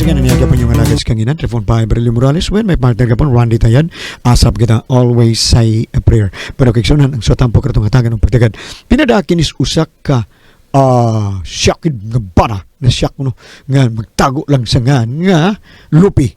sige, naniyagya po yung alagas kanginan. Telefon pa, Berlio Morales. When may partner ka po, Randy Tayan. Asap kita, always say a prayer. Pero kiksunan, ang sutampo ka itong hatagan ng pertigan. Pinadakin is usak ka, syakid nga bana. Na syak mo, nga magtago lang sa nga lupi.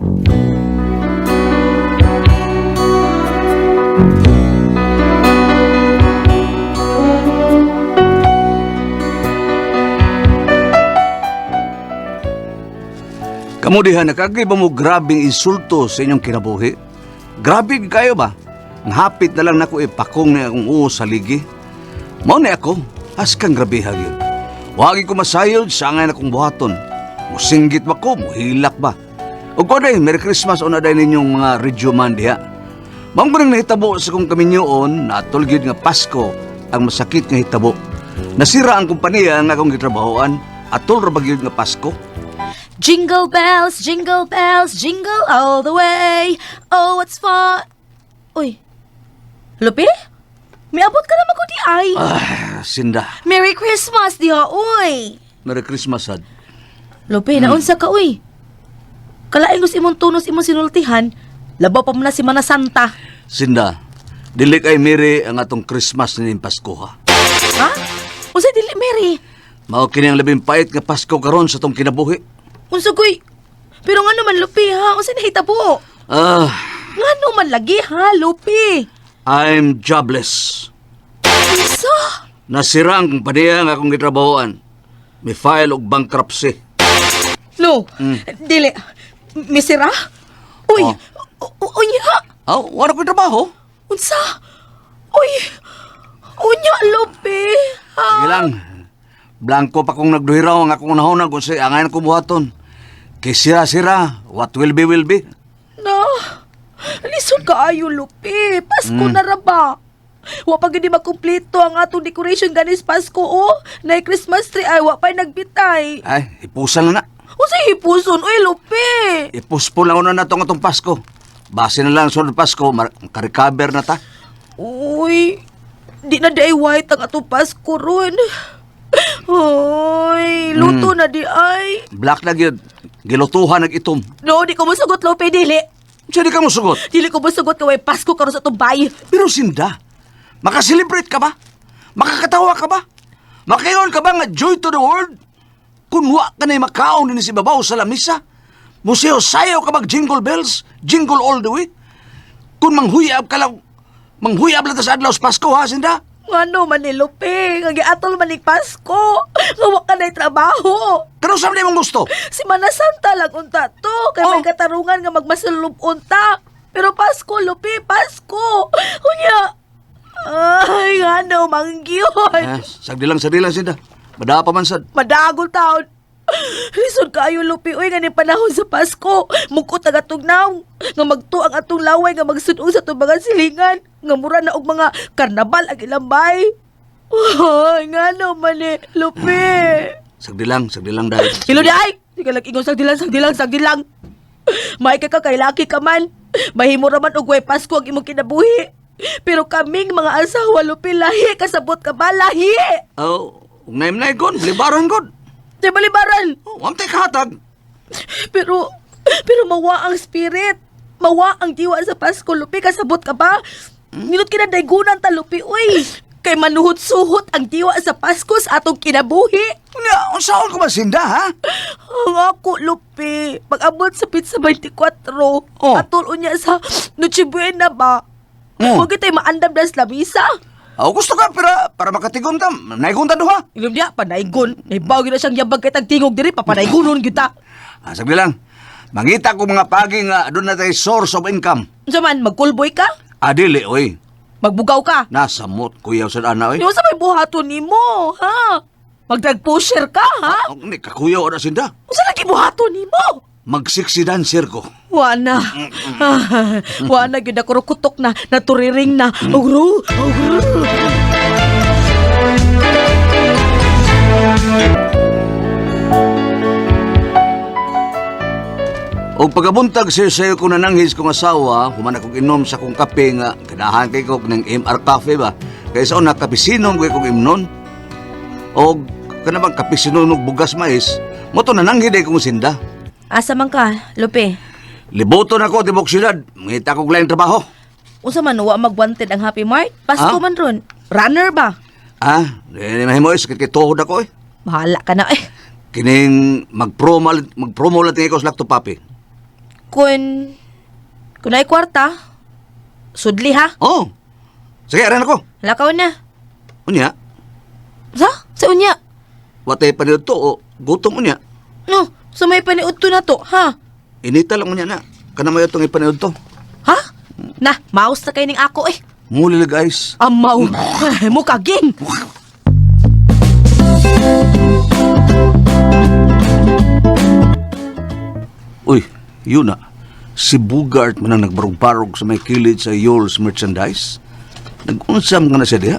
Kamu diha, nakagay ba mo grabing insulto sa inyong kinabuhi? Grabe kayo ba? Ngapit na lang nako ipakong na akong uo sa ligi. Mao na ako, askang grabiha yun. Wagi ko masayod sa angay na kong buhaton. Musinggit ba ko, muhilak ba? O ko day, Merry Christmas o na day ninyong mga radio man diha. Mao ko nang nahitabo sa kong kaminyoon na atulgid nga Pasko ang masakit nga hitabo. Nasira ang kumpanya nga akong gitrabahoan, atol ra bagyod nga Pasko. Jingle bells, jingle all the way. Oh, what's fun. Uy, Lupi? May abot ka naman ko di ay. Sinda. Merry Christmas diha, uy. Merry Christmas, Had. Lupi, naunsa ka, uy. Kalaing us imong tunos imong sinultihan, labaw pa mo na si Mana Santa. Sinda, dili kay Mary ang atong Christmas ni Pasko ha. Ha? Unsa dili, Mary? Mao kini ang labing pait nga Pasko karon sa tong kinabuhi. Unsa koy? Pero nga naman, Lupi, ha? Unsa nahitabo? Nga naman lagi, ha, Lupi? I'm jobless. Unsa? Nasira ang kumpanya nga akong gitrabahoan. May file og bankruptcy. No, dili. Misira? Uy, unya. Wala ko trabaho. Unsa? Uy, unya, Lupi. Ha? Sige lang. Blanco pa kong nagduhiraw ang akong nahunan kung sa angayan ko buhaton. Kay sira-sira, what will be, will be. Na, lisod ka ayo, Lupi. Pasko na ra ba? Wa pa gini makumpleto ang atong decoration ganis Pasko, oh. Na Christmas tree ay wa pa nagbitay. Ay, ipusan na na. Unsa hipuson, uy, Lupi? Ipuspon lang na natong atong Pasko. Base na lang sunod Pasko, karikaber na ta. Uy, di na day white ang atong Pasko ron. Hoy, luto na di ay. Black na gyud. Gilutuhan nag-itom. No, di ko mosugot, Lupi, dili. Siya di ka mo sugot. Dili ko mosugot kaway Pasko karon sa itong bayi. Pero Sinda, makaselebrate ka ba? Makakatawa ka ba? Makayon ka ba nga joy to the world? Kung wa ka na'y makaon din si babaw sa lamisa, museo sayaw ka mag jingle bells, jingle all the way. Kung manghuyab ka lang, manghuyab lang ta sa adlaw sa Pasko ha, Sinda? Ano man ni Lupi, nga giatol man ni Pasko. Nga wa ka na'y trabaho. Pero saan mong gusto? Si Mana Santa lang unta to. Kaya may katarungan nga magmasulub unta. Pero Pasko, Lupi, Pasko. Unya, ay, ano, manggiyon. Sagdi lang, Sinda. Mada pa man sad. Madagol taon. Lisod kaayo, Lupi, uy, nga ni panahon sa Pasko. Mukot na gatugnaw. Nga magtuang atong laway nga magsunod sa itong mga silingan. Nga mura na og mga karnabal ang ilambay. Ay, nga naman eh, Lupi. Sagdi lang dahil. Hilo di ay! Di ka lang ingon, sagdi lang. May ka kay laki ka man. Mahimo raman og way Pasko ang imong kinabuhi. Pero kaming mga asawa, Lupi, lahi, kasabot ka ba, lahi? Ugnay gon, libaran gon. Di balibaran. Huwag tayo kahatag. Pero mawa ang spirit. Mawa ang diwa sa Pasko, Lupi, kasabot ka ba? Nilot kinadaygunan ta, Lupi, uy. Kay manuhot-suhot ang diwa sa Pasko sa atong kinabuhi. Unsaon ko ba, Sinda, ha? Ang ako, Lupi, pag-abot sa pizza 24, atol unya sa Noche Buena ba? Huwag tayo maandam na sa lamisa. Gusto ka, pero para makatigon ka, naigon ta duha. Ilum niya, panaigon. Naibawag na siyang yabag kay tagtingog diri, papanaigonon kita. Sabi lang, mangita ko mga pagi nga doon na tayo source of income. Sa man, magkulboy ka? Dili, oy. Magbugaw ka? Nasa mot, kuyaw sa ana, oy. Di mo sa may buhaton ni mo, ha? Magdrag pusher ka, ha? Hindi, kakuyaw na, Sinda. Sa lagi buhaton ni mo? Mag-sexy dancer ko. Wana. Wana, yun ako rukutok na, naturiring na. Ugro. O pagkabuntag sayo ko nananghis kong asawa, human akong inom sa kong kape nga, kanahan kay ko ng MR Cafe ba? Kaya sa una, kapisinom ko kong imnon. O kanabang kapisinom ng bugas mais, mo to nananghiday kong Sinda. Asa man ka, Lupi? Libuton ako, tibok syudad. Mangita ko laing trabaho. Unsa man wa magwanted ang Happy Mart? Pasko Ah? man ron. Runner ba? Di mahimo sakit kay tuhod ako eh. Bahala ka na eh. Kining magpromo lang tingin ko sa laptop papi. Kung ay kwarta, sudli ha. Oh. Sige, aran ako. Lakaw na. Unya, Sa unya. watay pa niyo to o gutom unya. No, sa may paniud to na to, ha? Inita lang unya na. Kana mo itong ipaniod to. Ha? Na, maus na kayo ning ako eh. Muli guys. Amaw. Mukha ging. Uy, yun na. Si Bugart man ang nagbarog-barog sa may kilid sa Yols merchandise. Nag-unsam ka na siya diha.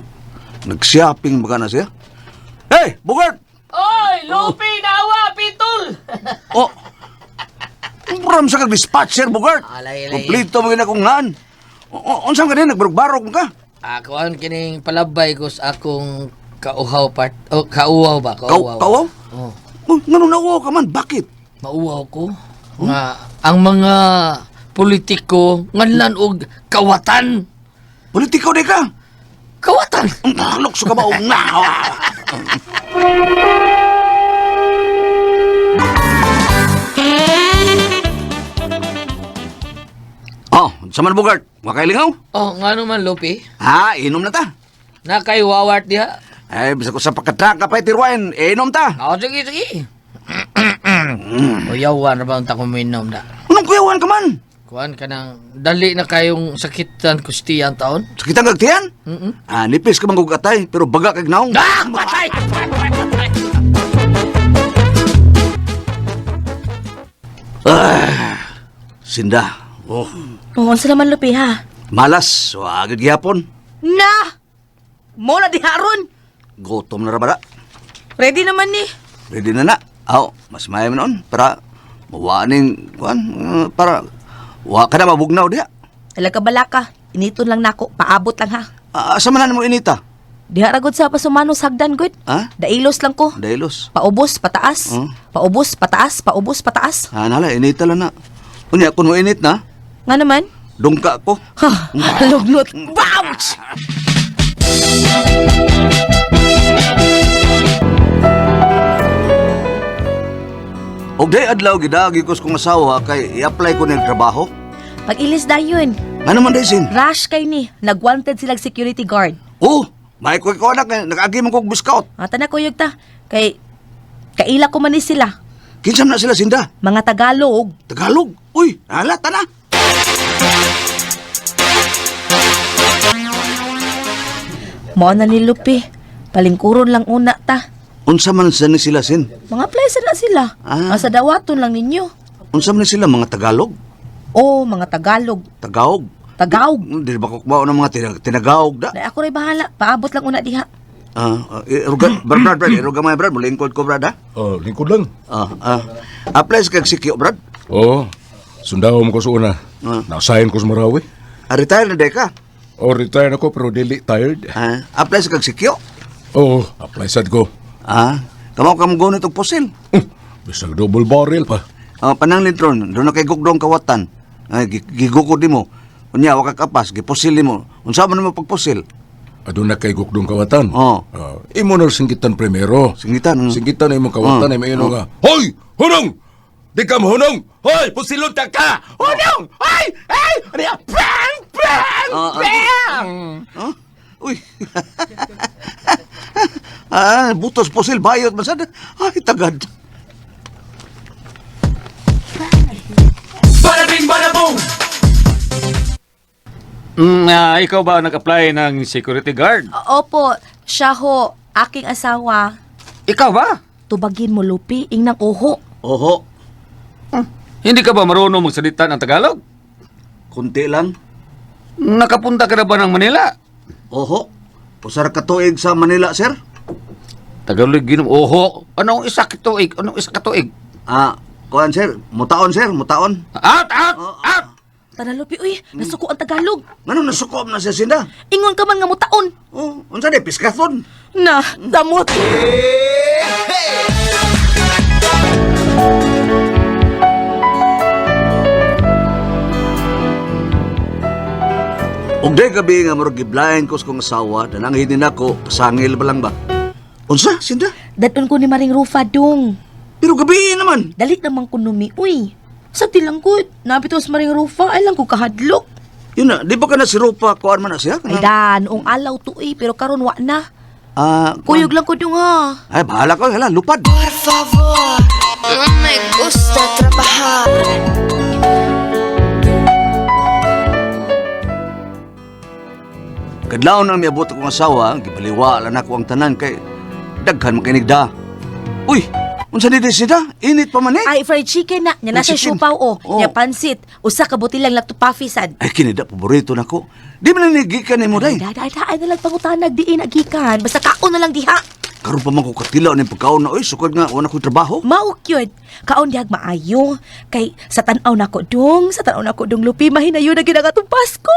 Nag-shopping ba ka na siya? Hey, Bugart! Oy, Lupi, nawa, pitol! Oh! Muram sa kag-dispatcher, Bugart. Alay. Kumplito mo yun akong ngaan. Unsam ka din, nagbarog-barog mo ka. Ako ang kining palabay ko sa akong kauhaw part... Oh, kauhaw ba? Kauhaw. Kawaw? Oh, Oh, nga nauwaw ka man, bakit? mauwaw ko. Nga, ang mga politiko nganlan og kawatan. Politiko di ka. Kawatan! Lukso ka ba? Oh, saman Bugart, makailingaw? Oh, nga naman, Lupi. Inom na ta. Nakay wawart diha. Ay, bisa ko sa pagkatraka pa itirwain, inom ta. Oh, sige. Uyawan na ba ang takuminom na? Anong kuyawan ka man? Kuhan ka nang dali na kayong sakitan kustiyan taon? Sakit ang gagtiyan? Nipis ka bang gugatay, pero baga kag naong. Batay! Sinda. Oh, Unsa naman, Lupi, ha? malas. So, agad gihapon. Na! Mo na diharon. Gutom na rabada. Ready naman ni. Ready na na. Mas maya mo noon. Para mawaning, para wa ka na mabugnaw diha. Talaga balaka. Initon lang nako. Paabot lang ha. Asa man na mo inita? Diha ragod sa pasumanos hagdan gud. Ha? Dailos lang ko. Dailos. Paubos, pataas. Oh. Paubos, pataas. Paubos, pataas. Nala, inita lang na. Unya, kung mo init na, Nga naman? dungka ko. Ha, lugnot. Ouch! Og day adlaw gidagi ko sa kong asawa kay i-apply ko ng trabaho. Pag-ilis dayon. Nga naman Daisin? Rush kay ni. Nag-wanted silang security guard. Oh, may ko anak nag-agi man kog scout. Mata na kuyog ta. Kaila ko man ni sila. Kinsam na sila Sinda? Mga Tagalog. Tagalog. Uy, halata na. Mo na ni Lupi. Palingkuron lang una ta. Unsa man sa ni sila Sin? Mga placer na sila. Asa dawaton lang ninyo. Unsa man ni sila mga Tagalog? Oh, mga Tagalog. Tagaog. Tagaog. Di ba kukbao ng mga tinagaog da? Na ako rin bahala. Paabot lang una diha. Brad, iruga mga Brad, mulingkod ko Brad ha? Oh, lingkod lang. Apply sa kag sikyo Brad. Oo. Sundaw mo ko sa una. Ah. Nausahin ko sa Marawi. Retire na day ka. O, retire na ko pero dili tired. Apply sa kag sikyo. Oo, apply sad ko. Kamaw gunit og pusil. Bisag double barrel pa. Panang litron, doon na kay gugdong kawatan. Gigukod di mo. Unya, wakak kapas, gipusil di mo. Unsa man mo pagpusil? Adun na kay gukdong kawatan. Oo. Imo na singgitan primero. Singitan. Singgitan na imong kawatan ay mayon nga. Hoy! Hunong! Di ka mahunong! Hoy! Pusilon ta ka! Hunong! Hoy! Ay! Ano yan? Bang! Bang! Bang! Uy. Butos pusil bayot man sad. Ay tagad. Ikaw ba nag-apply ng security guard? Opo, siya ho, aking asawa. Ikaw ba? Tubagin mo, Lupi, ingnang uho. Oho, Hindi ka ba marunong magsalita ng Tagalog? kunti lang. Nakapunta ka na ba ng Manila? Oho. Pusar ka tuig sa Manila, sir? Tagalog ginom. Oho. Anong isa katuig? Anong isa katuig? Kuan sir, mutaon sir, mutaon. Out! Out! Out! Tara, Lupi, uy, nasuko ang Tagalog. Ngano nasukob na siya Sinda? Ingon ka man nga mutaon. Oh, unsa di piskathon? Na, damot. Og day gabi nga murag giblayan ko sa kong asawa, nananghid ako, pasangil ba lang ba? Unsa, Sinda? Daton ko ni Maring Rufa dong. Pero gabi naman. Dali naman ko numi, uy. Sa tilang ko, nabito sa Maring Rufa, ay lang ko kahadlok. Yun na, di ba ka na si Rupa, kuhaan man na siya? Ay dan, ong alaw to pero karon wa na. Kuyog. Kuyog lang ko dong ha. Ay, bahala ko, hala, lupad. Por favor, me gusta trabajar. Kadlaw na miabot akong asawa, gibaliwa lang ako ang tanan kay daghan makinig da. Uy, unsa ni Sinda? Init pa man eh. Ay, fried chicken na. Nya nasa Fried chicken. siupaw o. Oh. Nya pansit. Usa ka buti lang lactopafisad. Ay, kinida, paborito na ko. Di man nanigikan ni mo, day. Ay na lang pangutanag diin agikan. Basta kaon na lang diha. Karon pa man ko katilaw ng pagkaon na, uy, sukad nga, wala ko trabaho. Mao kyud. Kaon dihag maayo. Kay sa tan-aw nako dong, lupi mahinayo na gid ang atong Pasko.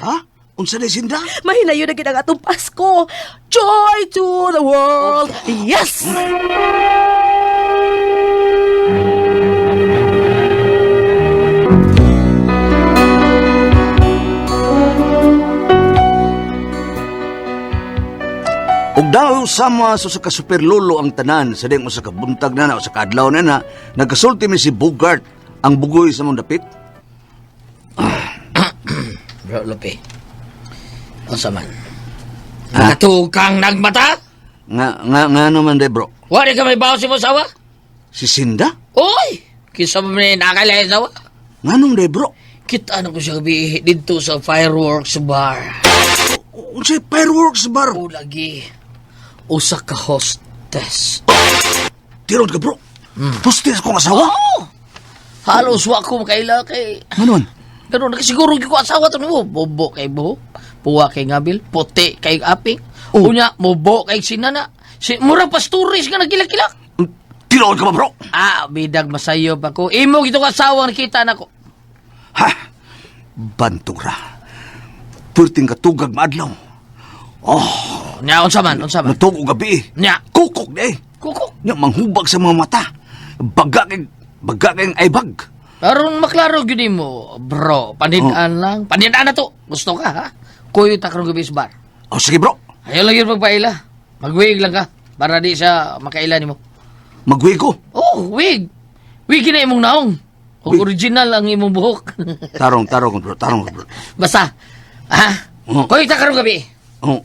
Ha? Unsa ni Sinda? Mahinayo na gid ang atong Pasko. Joy to the world. Yes. Og daw sama sa superlolo ang tanan sa ding usa ka buntag na o sa kadlaw na nagasulti mi si Bogart ang bugoy sa mong dapit. Bro, Lupi. O saman. Nakatug kang nagmata? Nga naman day, bro. Wari ka may bawas si mo sawa? Si Sinda? Oy! Kisa mo may nakalayan sawa? Nganong day, bro? Kita na ko siya gabi dito sa fireworks bar. Unsay fireworks bar? O lagi. Usa ka hostess. Tiron ka, bro. Hostess kong asawa? Halos wa ko makaila kay... Ano man? Pero nakasiguro ko asawa to mo. Bobo kay buhok. Puwa kay ngabil. Puti kay aping. Unya, mobo kay sinana. Murang pasturis nga nagkilak-kilak. Tiron ka ba, bro? Bidag masayo pa ko. Imo gito asawa nakita na ko. Ha? Bantura. Purting katugag maadlaw. Nya, unsa man. Natugog gabi. Nya, Kukok day. kuko. Nya manghubag sa mga mata. Baga kay aybag. Aron maklaro gyud mo, bro. Panidaan lang. Panidaan na to. Gusto ka, ha? Kuyo ta karong gabi sa bar. O sige, bro. Ayaw lang yun magpaila. Mag-wig lang ka. Para di siya makaila ni mo. Magwig ko. Oh, wig. Wig na imong naong. O Wig. original ang imong buhok. Tarong, bro. Bro. Basta, ha? Oh. Kuyo ta karong gabi. Oh,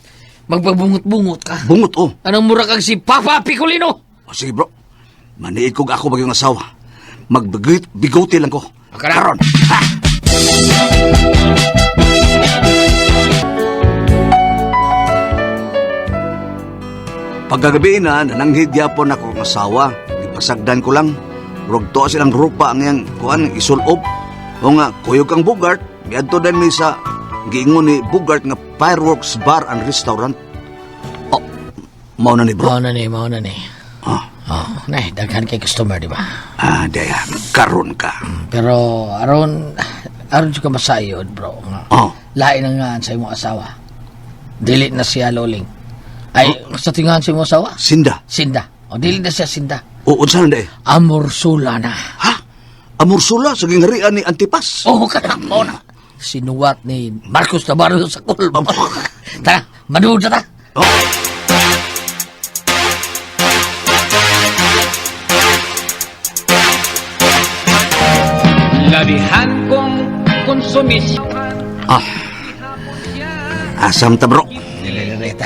Magpabungot-bungot ka. bungot, oh. Anong mura kang si Papa Picolino? O sige, bro. Maniid ko ako bagyong asawa. Magbigote lang ko. Karon. Ha! Pagkagabi na, nananghid yapon ako ng asawa. Ipasagdan ko lang. Rugto silang rupa ang yang kuan isulob. O nga, kuyog kang Bogart. Miadto din mi sa giingon ni Bogart nga fireworks bar and restaurant. Oh, mao na ni bro. Mao na ni. Ah, Nay, daghan kay customer, di ba? daya, karon ka. Pero aron ka masayod, bro. Oh, Lain na nga sa imong asawa. Dili na siya loling. Ay, sa tingahan sa imong asawa? Sinda. Sinda. O, dili na siya Sinda. O, unsa na day? Amorsula na. Ha? Amursula sa gingarian ni Antipas. Oo, kanak mo na. Sinuwat ni Marcos Navarro sa kulba. Tara, manood na ta. Labihan kong konsumis. Asam ta bro. Direta.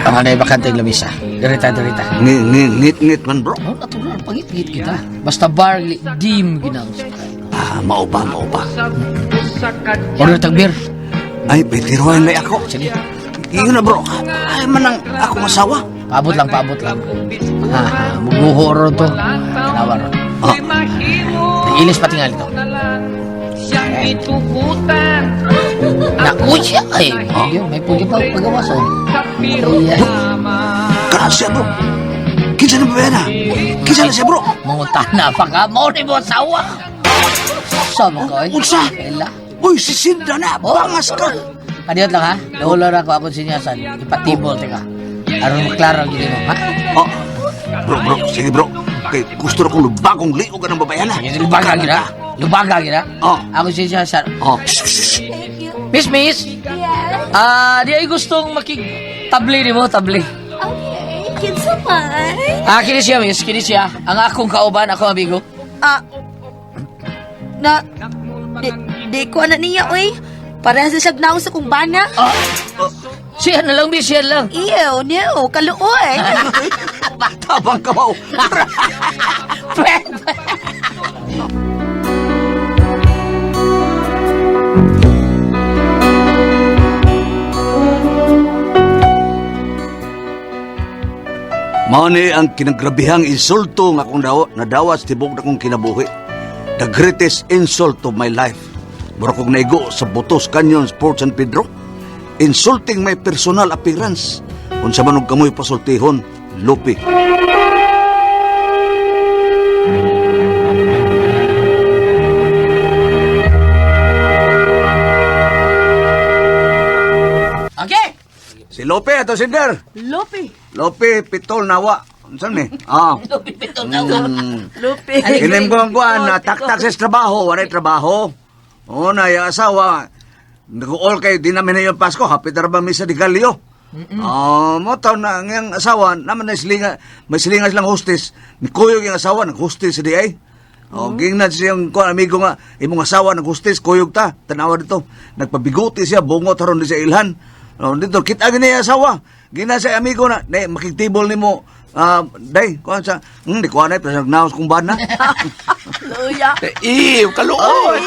Ang anay bakante yung lamisa. Direta. Ngit man bro. Oh, natural, pangit-ngit kita. Basta barley, dim ginang. Mao ba? Order tag beer. Ay, bitiruan na ako. Sige, Iyon na bro. Ay, manang akong asawa. paabot lang. Muguho ron to. Kanawa ron. Ilis pati nga ito. Siyang itukutan. Uy siya. Ay, may pugi pa pagawas. Ay, Kana siya bro. Kinsa na ba yan ha? Kinsa na siya bro? Munguta na pa ka. Mauni mo asawa. Sama ko. Unsa? Kela. Uy, si Sinda na. Bangas ka. Kadiyot lang ha. Naulo na ako sinyasan. Ipatibol, teka. Aron maklaro gini mo, ha? Bro. Sige bro. Kay gusto na kong lubagong liog ka ng babayan ha. Sige, lubagan gina. Lubaga gina. Oh. Ako siya sa. Oh. Miss. Yes. Di ay gustong makig-tabli ni mo, tabli. Okay. Kinsa man? Kini siya, miss. Kini siya. Ang akong kauban, akong amigo. Di ko na niya, oy. Para sa siyag sa kong bana. Siya na lang, miss. Siya lang. Iyo, niyo, kaluoy. Tabang ka ba? Mao ni ang kinagrabihang insulto nga akong nadawas tibok na kong kinabuhi. The greatest insult of my life. Mura kong naigo sa Botos Canyon Sports San Pedro. Insulting my personal appearance. Unsa man og kamoy pasultihon, Lupi. Okay. Si Lupi ato sinder. Lupi. Lupi pitol nawa. Unsan ni? Ah. Lupi. Kinim ko ang kuan na taktak sa trabaho, waray trabaho. O na yung asawa. Nag-all kay di namin na yung Pasko, hapit na ba misa di Galio? Mo taon na ang asawa, naman na silinga, may silinga silang hostess. Ni Kuyog yung asawa, nag-hostess di ay. Gingnan siyang kuan amigo nga, imong asawa nag-hostess, Kuyog ta, tanawa dito. Nagpabiguti siya, bungot haron di sa ilhan. Dito, kita gini yung asawa. Gingnan siya amigo na, makikitibol ni mo. Day, kuhan sa, di kuhan na, pero nagnaos kong bana. Luya. Ew, kaluoy.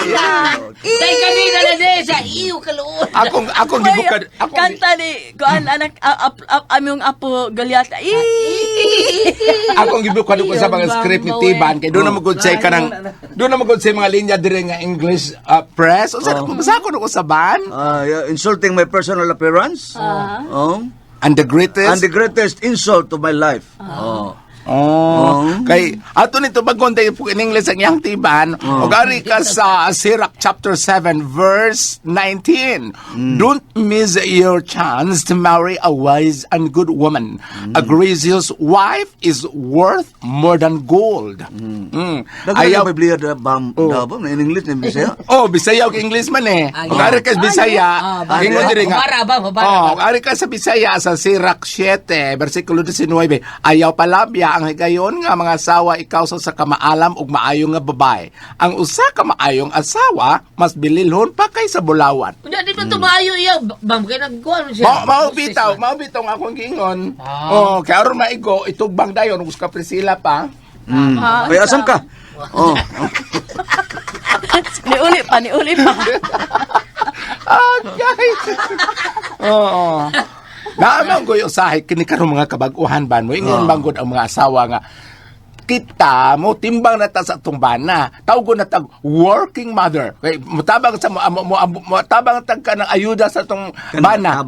Tay kanina na din sa iyo kaluon. Akong gibukad. Kanta ni kuan anak among apo Goliath. Akong gibukad ko sa mga script ni Tiban kay doon na magud say kanang doon na magud say mga linya dire nga English press. O sa basa ko sa ban. Insulting my personal appearance. And the greatest. And the greatest insult of my life. Kay ato nito bagkonte po in English ang iyang tiban o gari ka sa Sirach chapter 7 verse 19. Don't miss your chance to marry a wise and good woman. A gracious wife is worth more than gold. Ayaw may bliya da bam da ba in English ni Bisaya. Bisaya o English man eh. O gari ka sa Bisaya. Hingo diri nga. Mabara. Gari ka sa Bisaya sa Sirach 7 versikulo 19. Ayaw palabya ang higayon nga mga asawa ikaw sa kamaalam ug maayo nga babae. Ang usa ka maayong asawa mas bililhon pa kay sa bulawan. Unya di man tumayo iya, bam kay nagkuan siya. Mao bitaw ang akong gingon. Kay aron maigo itugbang dayon ug ka Priscilla pa. Ay asam ka? Niuli pa. Guys. Naamang ko yung usahay, kini karong mga kabag-uhan ba mo, ingon banggod ang mga asawa nga, kita mo, timbang na ta sa itong bana, tawag na tag working mother. Kay, mutabang tag ka ng ayuda sa itong bana.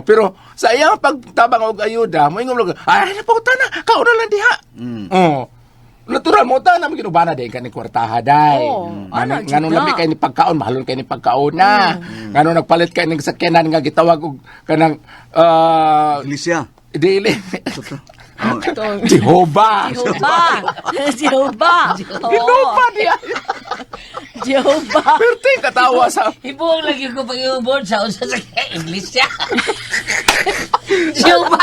Pero sa iyang pagtabang og ayuda, mo ingon mo, ay, naputa na, kauna lang diha. Natural mo ta naman ginubana day ka ni kwartaha day. Nganong labi kay ni pagkaon, mahalon kay ni pagkaon na. Nganong nagpalit kay ning sakyanan nga gitawag og kanang Iglesia. dili. Jehovah. Jehovah. Diya. Jehovah. Perti katawa sa Ibuong lagi ko pag-iubon sa usa sa English siya. Jehovah.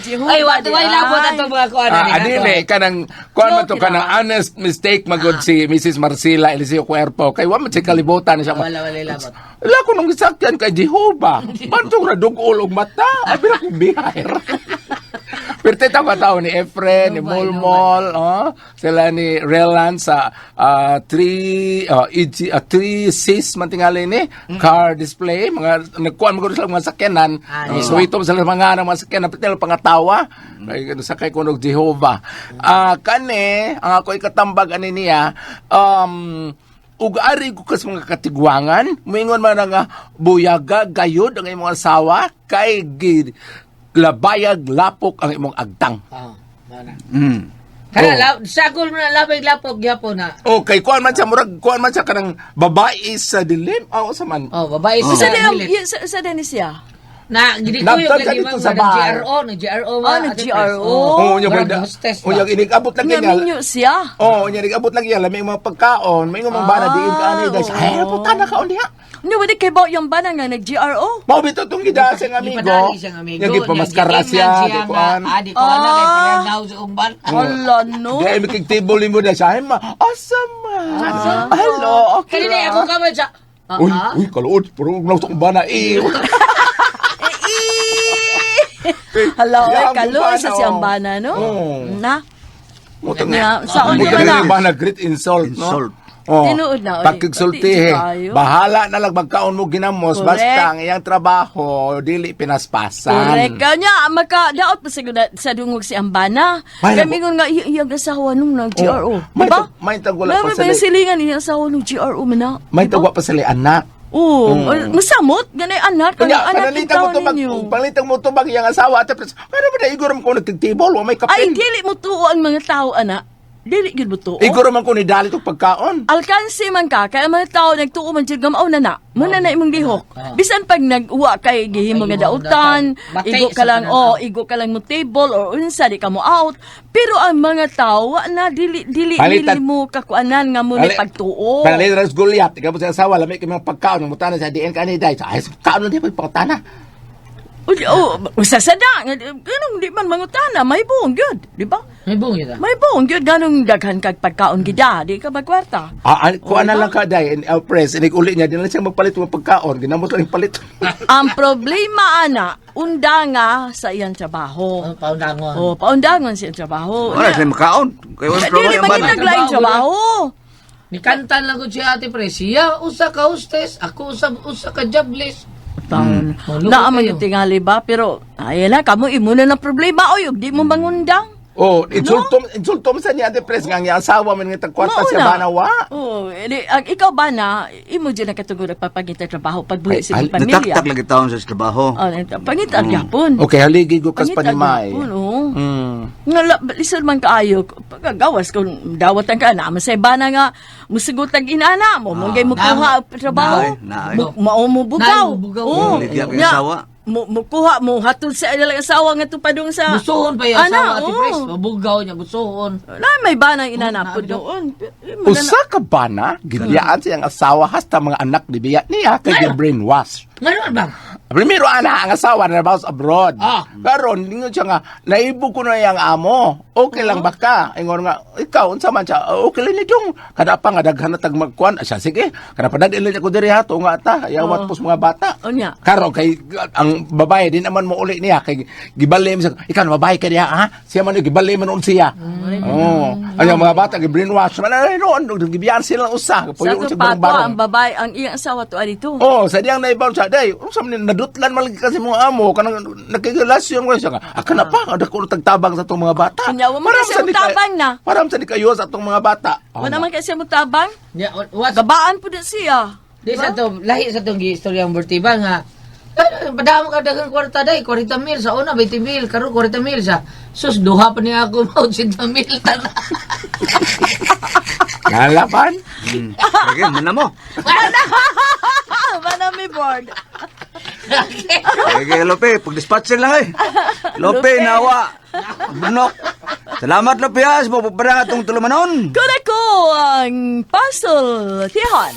Ay, wato ay labot ato mga kuan ni. adili kanang kuan man to kanang honest mistake magod si Mrs. Marcela Eliseo Cuerpo kay wa man si kalibutan siya. Wala labot. Wala ko nung gisakyan kay Jehovah. Pantong radugol og mata. Abi ra ko bihayr. Perti tao ni Efren, ni Mulmol, sila ni Relan sa 3 man tingali ni car display, mga nagkuan mo sila mga sakyanan. So ito sila mga sakyanan pitil pangatawa. Kay sakay ko og Jehovah. Kani ang ako ikatambag ani niya ug ari ko kas mga katigwangan, moingon man nga buyaga gayud ang imong asawa kay labayag lapok ang imong agtang. Kana sagol mo na labay lapok gyapon na. Okay, kuan man siya murag kuan man siya kanang babae sa dilim. Sa man. Babae sa Sa dilim. Dennis siya. Na, gini ko yung Nagtag ka lagi dito mga sa bahay. nag-GRO. nag-GRO. Nya Murag hostess ba? nya inigabot lang Nga yan. minyo siya. Nya inigabot lang yan. May mga pagkaon, may mga bana diin ka ani guys. Ay, puta na kaon diha. Ano, wala kay ba yung bana nga nag-GRO? Mao bito tong gida siyang amigo. Ipadali siyang amigo. Nya gipamaskara siya, di kuan. Di ko na, kay parang daw sa umban. Hala, no? Di ay makikitibol mo na siya. Ay, awesome man. Hello, okay. Kanina ako kamay siya. Uy, kaluod. Pero huwag sa bana. Hala, Yeah, oy, ang kalo bana, sa siyang bana, no? Oh. Na? Mutang Nga, saan Mutang di ba na? ba na great insult, no? Insult. Oh. Tinuod na, oy. Pagkigsultihe. Pati tayo. Bahala na lang magkaon mo ginamos. Correct. Basta ang iyang trabaho, dili pinaspasan. Correct. Kanya, magka-daot pa siguro sa dungog si Ambana. May Kami nga iyang asawa nung nag-GRO. May Diba? may tagwala pa May sila. silingan iyang asawa nung GRO man na. May tagwa pa sila anak. Oo. Masamot. Ganay anak. Kanya, Kanang anak panalitang mo ikaw tubag, ninyo. panalitang mo tubag iyang asawa. Tapos, ano ba na, igor mo ko nagtitibol, o may Ay, kapil. dili mo tuo ang mga tao, anak. Dili gid mo tuo. Igor man ko ni dalit og pagkaon. Alkansi man ka, kaya mga tao nagtuo man dyan gamaw na na. Muna na imong gihok. Bisan pag nag-uwa kay gihimo nga dautan, Batay igo ka sa lang, pananaw. igo ka lang mo table or unsa di ka mo out. Pero ang mga tao, wa na dili Palitan. mo kakuanan nga mo ni pagtuo. Panalitang sa Goliath, ikaw mo sa asawa, lamay kami ang pagkaon, ng mutana sa DN ka ni Day. Ay, kaon na di pagpakatana. Usasada, ganun di man mangutana, may buong gyud, di ba? May buong yun. May buong gyud ganung daghan kag pagkaon gida, di ka magkwarta. Kuha na lang ka, Day, press, inig uli niya, di na lang siya magpalit ng pagkaon, ginamot lang yung palit. Ang problema ana, undanga sa iyang trabaho. Paundangon. Oh, paundangon siya trabaho. Wala siya makaon. Kaya walang trabaho Dili yung man bana. ginaglaing trabaho. Ni kantan lang ko si Ate Pre. Siya, usa ka hostess. Ako, usa ka jobless. Taon. Maluko Naaman kayo. yung tingali ba? Pero, ayan na, kamo imuna ng problema. O, yung di mo mangundang. Insulto mo sa niya, Ate Pres, nga ang asawa mo nga tagkwarta siya Mauna. banawa. Oh, ikaw ba na, imo dyan na katugod nagpapagita trabaho pagbuhi sa Ay, iyong pamilya. Nataktak lagi taon sa trabaho. Oh, pangita ang yapon. Okay, haligi ko kas Pangita ang panimay. yapon, oh. Mm. Nga, lisod man kaayo, pagkagawas kung dawatan ka na, masayba na nga, musigutag inana mo, mong mukuha trabaho, Naay. mao mo bugaw. Naay, mo bugaw. Oo. Ligya kay Nga, asawa. Mukuha mo, hatod sa ilang asawa nga tupadong sa... Busuhon pa yung Ana, asawa, Ate oo. Pre. Mabugaw niya, busuhon. Na, may banang inanapod doon. Usa ka ba na? Gibiyaan siyang asawa hasta mga anak ni Biya niya kay brainwash. Ngayon bang? Primero ana ang asawa na about abroad. Ah. Karon ningon siya nga naibo ko na yang amo. Okay lang ba ka? Ingon nga ikaw unsa man siya? Okay lang ni Jong. Kada pa nga daghan na tagmagkuan. Siya sige. Kada pa daghan ko diri hato nga ta. Ayawat pos mga bata. O niya. Karon kay ang babae din naman mo uli niya kay gibalim siya. Ikaw babae ka diha ha? Siya man gibalim man siya. Oh. Ay mga bata gi brainwash man ay noon gibiyan sila usa. Sa Puyo to siya pato, barong. ang babae, ang iyang asawa to dito. Oh, sa diyang naibaw siya, day, unsa man nadutlan man lagi kasi mga amo, kanang nakikirelasyon ko siya. Aka na pa, ada ko tagtabang sa itong mga bata. Kanya, wa man kasi sa di ka- mutabang na. Param sa di kayo sa itong mga bata. Wala naman kasi mo tabang. Ya, what? Gabaan po din siya. Di sa to, lahi sa tong istorya ang Burtiba nga. Padamo ka dagang kwarta day, 40 mil sa una, 20 mil, karon 40 mil sa. Sus, duha pa niya ako mao 80 mil tana. Lalapan? Sige, mana mo. Mana may board. Sige, Lope, pag-dispatcher lang eh. Lope, nawa. Bunok. Salamat, Lope, ha. Sa papaparang atong tulumanon. Kung ako ang puzzle, Tihan.